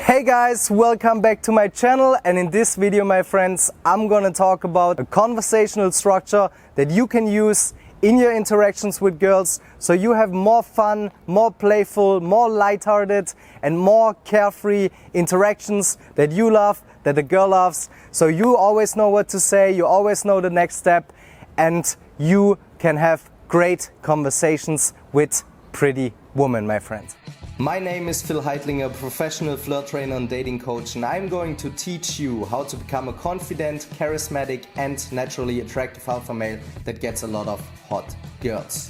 Hey guys, welcome back to my channel, and in this video, my friends, I'm gonna talk about a conversational structure that you can use in your interactions with girls so you have more fun, more playful, more lighthearted and more carefree interactions that you love, that the girl loves. So you always know what to say, you always know the next step, and you can have great conversations with pretty women, my friends. My name is Phil Heitlinger, professional flirt trainer and dating coach, and I'm going to teach you how to become a confident, charismatic and naturally attractive alpha male that gets a lot of hot girls.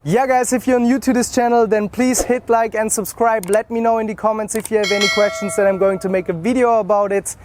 Yeah guys, if you're new to this channel, then please hit like and subscribe. Let me know in the comments if you have any questions, and I'm going to make a video about it.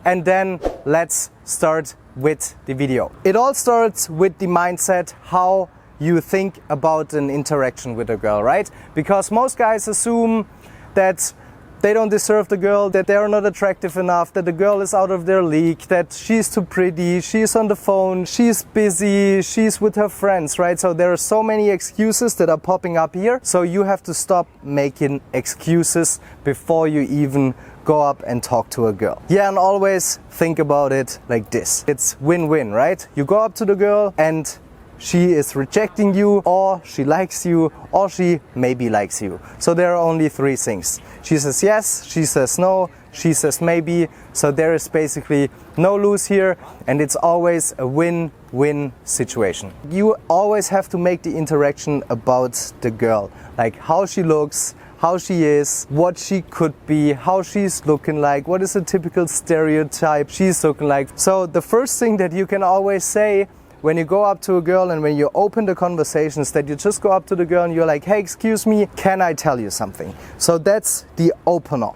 And then let's start with the video. It all starts with the mindset, how you think about an interaction with a girl, right? Because most guys assume that they don't deserve the girl, that they are not attractive enough, that the girl is out of their league, that she's too pretty, she's on the phone, she's busy, she's with her friends, right? So there are so many excuses that are popping up here. So you have to stop making excuses before you even go up and talk to a girl. Yeah, and always think about it like this. It's win-win, right? You go up to the girl and she is rejecting you, or she likes you, or she maybe likes you. So there are only three things. She says yes, she says no, she says maybe. So there is basically no lose here, and it's always a win-win situation. You always have to make the interaction about the girl, like how she looks, how she is, what she could be, how she's looking like, what is a typical stereotype she's looking like. So the first thing that you can always say when you go up to a girl and when you open the conversations, that you just go up to the girl and you're like, hey, excuse me, can I tell you something? So that's the opener.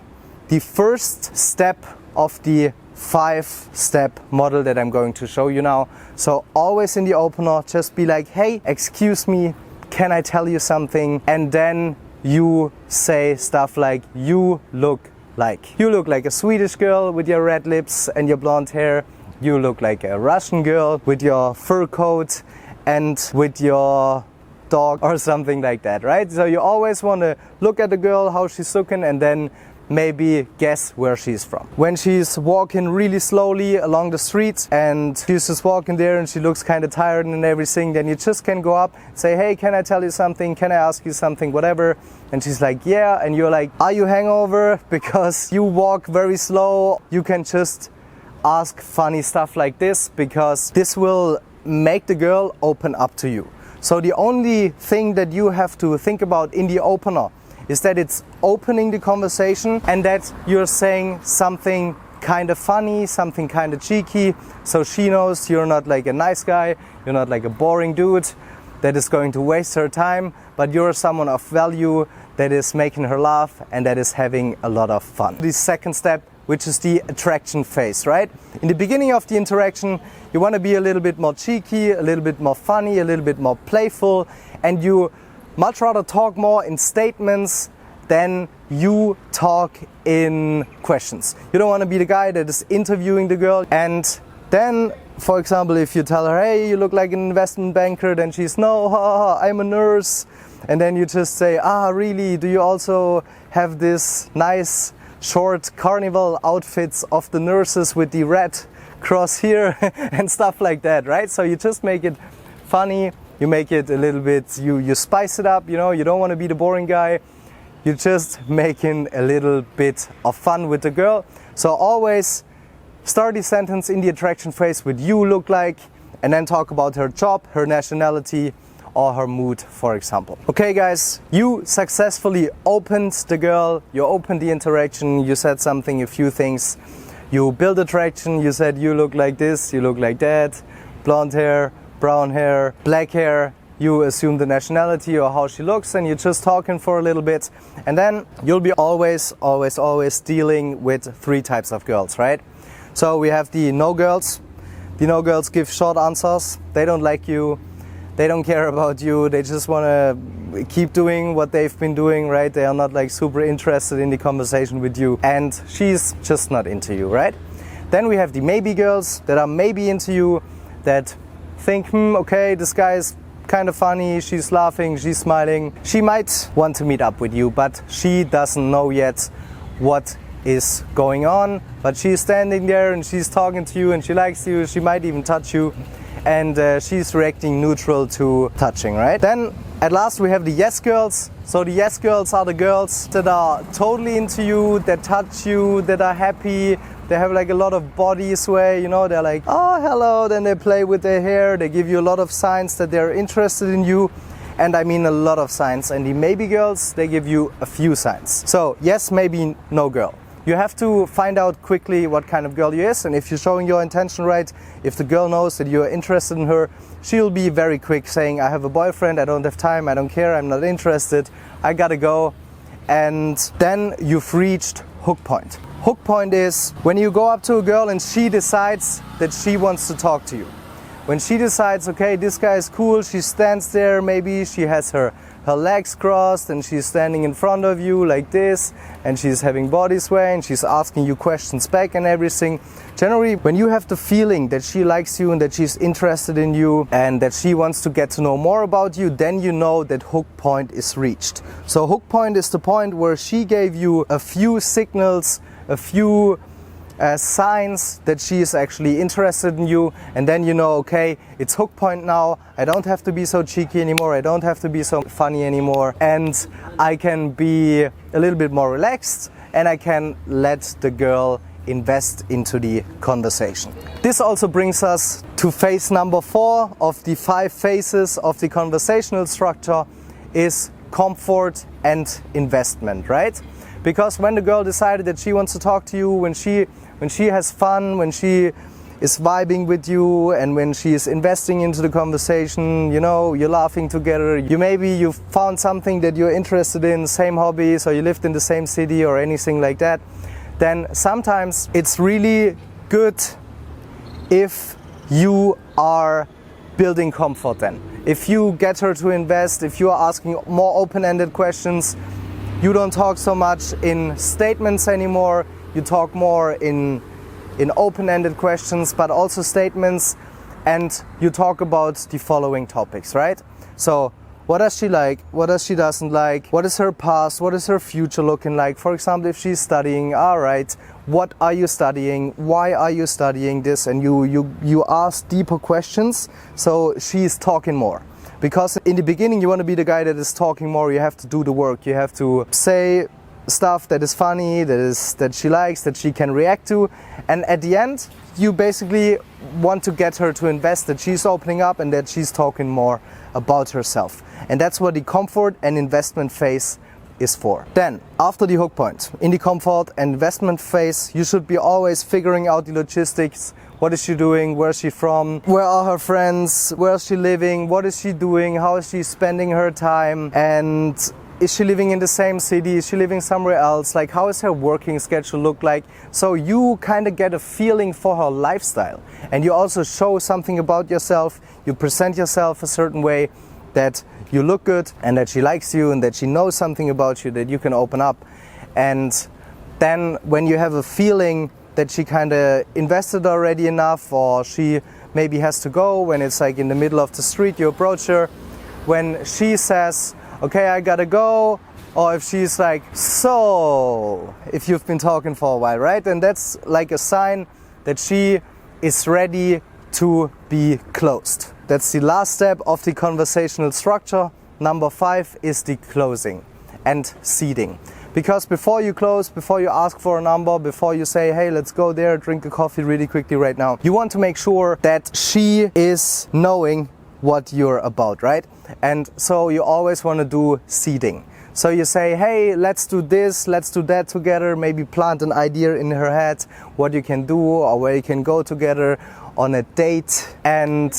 The first step of the 5-step model that I'm going to show you now. So always in the opener, just be like, hey, excuse me, can I tell you something? And then you say stuff like, you look like a Swedish girl with your red lips and your blonde hair. You look like a Russian girl with your fur coat and with your dog or something like that, right? So you always want to look at the girl, how she's looking, and then maybe guess where she's from. When she's walking really slowly along the street and she's just walking there and she looks kind of tired and everything, then you just can go up, say, hey, can I tell you something? Can I ask you something? Whatever. And she's like, yeah. And you're like, are you hangover? Because you walk very slow. You can just ask funny stuff like this, because this will make the girl open up to you. So the only thing that you have to think about in the opener is that it's opening the conversation and that you're saying something kind of funny, something kind of cheeky, so she knows you're not like a nice guy, you're not like a boring dude that is going to waste her time, but you're someone of value that is making her laugh and that is having a lot of fun. The second step, which is the attraction phase, right? In the beginning of the interaction, you want to be a little bit more cheeky, a little bit more funny, a little bit more playful, and you much rather talk more in statements than you talk in questions. You don't want to be the guy that is interviewing the girl, and then, for example, if you tell her, hey, you look like an investment banker, then she's, no, I'm a nurse. And then you just say, really? Do you also have this nice short carnival outfits of the nurses with the red cross here and stuff like that, right? So you just make it funny, you make it a little bit, you spice it up, you know, you don't want to be the boring guy, you're just making a little bit of fun with the girl. So always start the sentence in the attraction phase with you look like, and then talk about her job, her nationality, or her mood, for example. Okay guys, you successfully opened the girl, you opened the interaction, you said something, a few things, you build attraction, you said you look like this, you look like that, blonde hair, brown hair, black hair, you assume the nationality or how she looks, and you're just talking for a little bit, and then you'll be always dealing with 3 types of girls, right? So we have the no girls. The no girls give short answers, they don't like you, they don't care about you, they just want to keep doing what they've been doing, right? They are not like super interested in the conversation with you, and she's just not into you, right? Then we have the maybe girls that are maybe into you, that think, okay, this guy is kind of funny, she's laughing, she's smiling. She might want to meet up with you, but she doesn't know yet what is going on. But she's standing there and she's talking to you and she likes you, she might even touch you. And she's reacting neutral to touching, right? Then at last we have the yes girls. So the yes girls are the girls that are totally into you, that touch you, that are happy. They have like a lot of body sway, you know, they're like, oh, hello, then they play with their hair, they give you a lot of signs that they're interested in you. And I mean a lot of signs. And the maybe girls, they give you a few signs. So yes, maybe, no girl. You have to find out quickly what kind of girl you is, and if you're showing your intention right, if the girl knows that you're interested in her, she'll be very quick saying, I have a boyfriend, I don't have time, I don't care, I'm not interested, I gotta go. And then you've reached hook point. Hook point is when you go up to a girl and she decides that she wants to talk to you. When she decides, okay, this guy is cool, she stands there, maybe she has her legs crossed and she's standing in front of you like this, and she's having body sway and she's asking you questions back and everything. Generally, when you have the feeling that she likes you and that she's interested in you and that she wants to get to know more about you, then you know that hook point is reached. So hook point is the point where she gave you a few signals, a few signs that she is actually interested in you, and then you know, okay, it's hook point now. I don't have to be so cheeky anymore, I don't have to be so funny anymore, and I can be a little bit more relaxed and I can let the girl invest into the conversation. This also brings us to phase number 4 of the 5 phases of the conversational structure, is comfort and investment, right? Because when the girl decided that she wants to talk to you, when she has fun, when she is vibing with you, and when she is investing into the conversation, you know, you're laughing together, you found something that you're interested in, same hobbies, or you lived in the same city or anything like that, then sometimes it's really good if you are building comfort then. If you get her to invest, if you are asking more open-ended questions, you don't talk so much in statements anymore, you talk more in open-ended questions, but also statements, and you talk about the following topics, right? So, what does she like? What does she doesn't like? What is her past? What is her future looking like? For example, if she's studying, all right, what are you studying? Why are you studying this? And you ask deeper questions, so she's talking more. Because in the beginning you want to be the guy that is talking more, you have to do the work, you have to say stuff that is funny, that she likes, that she can react to, and at the end you basically want to get her to invest, that she's opening up and that she's talking more about herself. And that's what the comfort and investment phase is for. Then, after the hook point, in the comfort and investment phase, you should be always figuring out the logistics. What is she doing? Where is she from? Where are her friends? Where is she living? What is she doing? How is she spending her time? And is she living in the same city? Is she living somewhere else? Like, how is her working schedule look like? So you kind of get a feeling for her lifestyle. And you also show something about yourself. You present yourself a certain way, that you look good and that she likes you and that she knows something about you that you can open up. And then when you have a feeling that she kind of invested already enough, or she maybe has to go, when it's like in the middle of the street, you approach her, when she says, okay, I gotta go, or if she's like, so, if you've been talking for a while, right? And that's like a sign that she is ready to be closed. That's the last step of the conversational structure. Number 5 is the closing and seeding. Because before you close, before you ask for a number, before you say, hey, let's go there, drink a coffee really quickly right now, you want to make sure that she is knowing what you're about, right? And so you always want to do seeding. So you say, hey, let's do this, let's do that together, maybe plant an idea in her head, what you can do or where you can go together on a date, and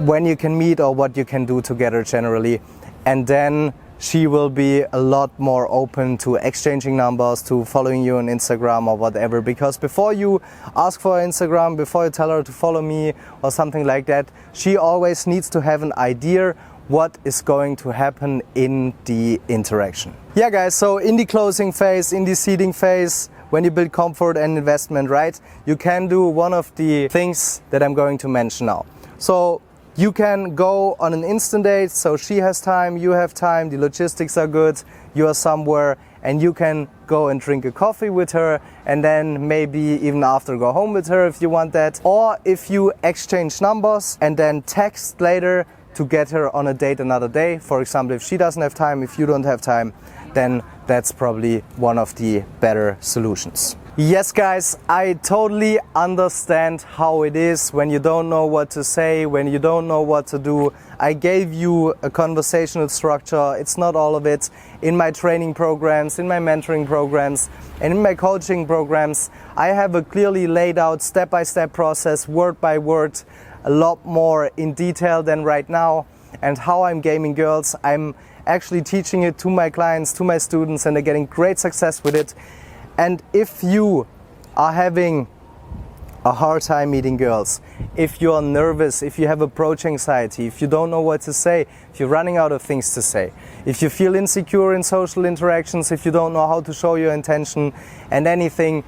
when you can meet or what you can do together generally. And then she will be a lot more open to exchanging numbers, to following you on Instagram or whatever. Because before you ask for Instagram, before you tell her to follow me or something like that, she always needs to have an idea what is going to happen in the interaction. Yeah guys, so in the closing phase, in the seeding phase, when you build comfort and investment, right, you can do one of the things that I'm going to mention now. So you can go on an instant date, so she has time, you have time, the logistics are good, you are somewhere, and you can go and drink a coffee with her, and then maybe even after go home with her if you want that. Or if you exchange numbers and then text later to get her on a date another day. For example, if she doesn't have time, if you don't have time, then that's probably one of the better solutions. Yes guys, I totally understand how it is when you don't know what to say, when you don't know what to do. I gave you a conversational structure. It's not all of it. In my training programs, in my mentoring programs, and in my coaching programs, I have a clearly laid out step-by-step process, word by word, a lot more in detail than right now. And how I'm gaming girls, I'm actually teaching it to my clients, to my students, and they're getting great success with it. And if you are having a hard time meeting girls, if you're nervous, if you have approach anxiety, if you don't know what to say, if you're running out of things to say, if you feel insecure in social interactions, if you don't know how to show your intention and anything,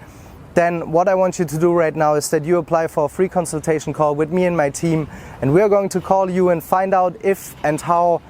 then what I want you to do right now is that you apply for a free consultation call with me and my team, and we're going to call you and find out if and how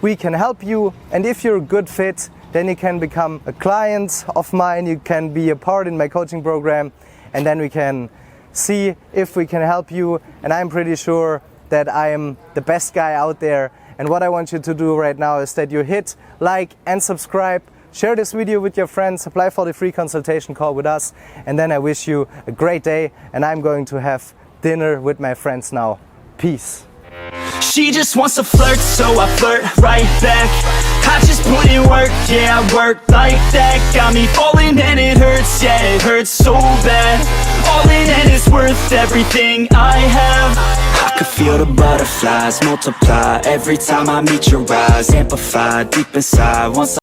we can help you. And if you're a good fit, then you can become a client of mine, you can be a part in my coaching program, and then we can see if we can help you. And I'm pretty sure that I am the best guy out there. And what I want you to do right now is that you hit like and subscribe, share this video with your friends, apply for the free consultation call with us, and then I wish you a great day, and I'm going to have dinner with my friends now. Peace. She just wants to flirt, so I flirt right back. I just put in work, yeah, I work like that. Got me falling and it hurts, yeah, it hurts so bad. All in and it's worth everything I have. I could feel the butterflies multiply every time I meet your eyes. Amplified deep inside once